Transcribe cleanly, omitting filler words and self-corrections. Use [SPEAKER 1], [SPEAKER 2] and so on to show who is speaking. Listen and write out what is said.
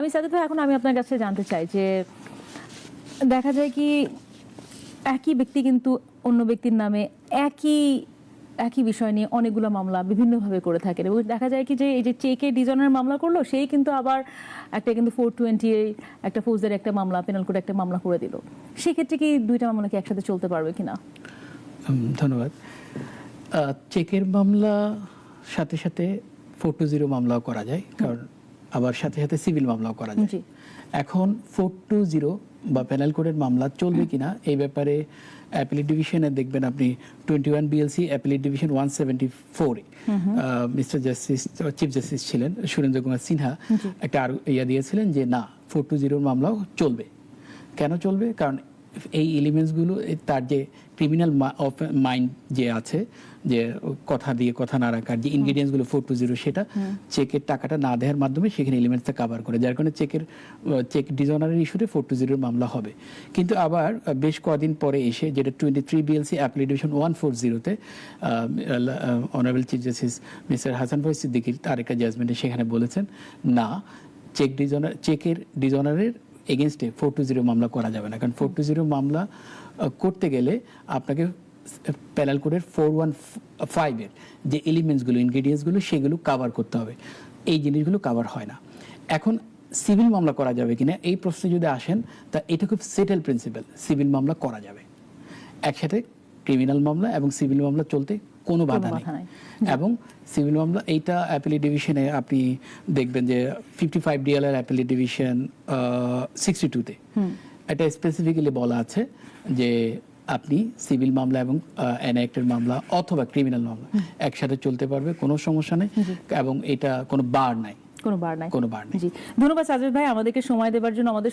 [SPEAKER 1] আমি সাদিক ভাই, এখন আমি আপনার কাছে জানতে চাই যে দেখা যায় কি একই ব্যক্তি কিন্তু অন্য ব্যক্তির নামে একই একই বিষয় নিয়ে অনেকগুলো মামলা বিভিন্নভাবে করে থাকেন এবং দেখা যায় কি যে এই যে চেকে ডিজনের মামলা করলো সেই কিন্তু আবার একটা কিন্তু 420 একটা ফৌজদারি একটা মামলা পেনাল কোড একটা মামলা করে দিল। সেক্ষেত্রে কি দুইটা মামলা কি একসাথে চলতে পারবে কিনা?
[SPEAKER 2] ধন্যবাদ। চেকের মামলা সাথে সাথে 420 মামলাও করা যায়, কারণ আবার সাথে সাথে সিভিল মামলাও করা যায়। এখন 420 বা পেনাল কোডের মামলা চলবে কিনা এই ব্যাপারে অ্যাপিলেট ডিভিশনে দেখবেন আপনি 21 BLC appellate division 174 mister justice chief justice ছিলেন সুরেন্দ্র কুমার সিনহা একটা দিয়েছিলেন যে না 420 মামলাও চলবে। কেন চলবে? কারণ এই এলিমেন্টসগুলো তার যে ক্রিমিনাল মাইন্ড যে আছে, যে কথা দিয়ে কথা না রাখার যে ইনগ্রিডিয়েন্টসগুলো 420 সেটা চেকের টাকাটা না দেওয়ার মাধ্যমে সেখানে এলিমেন্টসটা কভার করে, যার কারণে চেক ডিজনারের ইস্যুতে 420 মামলা হবে। কিন্তু আবার বেশ কদিন পরে এসে যেটা 23 বিএলসি অ্যাপিলেট ডিভিশন 140-তে honourable chief justice mister Hasan Foyez সিদ্দিকীর তার একটা জাজমেন্টে সেখানে বলেছেন না, চেকের ডিজনারের এগেনস্টে 420 মামলা করা যাবে না, কারণ 420 মামলা করতে গেলে আপনাকে পেনাল কোডের 415-এর যে এলিমেন্টসগুলো ইনগ্রিডিয়েন্টসগুলো সেগুলো কভার করতে হবে। এই জিনিসগুলো কভার হয় না। এখন সিভিল মামলা করা যাবে কিনা এই প্রশ্নে যদি আসেন, তা এটা খুব সেটেল প্রিন্সিপাল, সিভিল মামলা করা যাবে। একসাথে ক্রিমিনাল মামলা এবং সিভিল মামলা চলতে কোনো বাধা নেই। এবং সিভিল মামলা এইটা অ্যাপিলেট ডিভিশনে আপনি দেখবেন যে 55 ডিএলআর অ্যাপিলেট ডিভিশন 62-তে এটা স্পেসিফিক্যালি বলা আছে যে আপনি সিভিল মামলা এবং এনআইএক্টের মামলা অথবা ক্রিমিনাল মামলা একসাথে চলতে পারবে, কোনো সমস্যা নেই এবং এটা কোনো বার নাই।
[SPEAKER 1] কোনো বার নাই। জি, ধন্যবাদ সাজিদ ভাই আমাদেরকে সময় দেওয়ার জন্য। আমাদের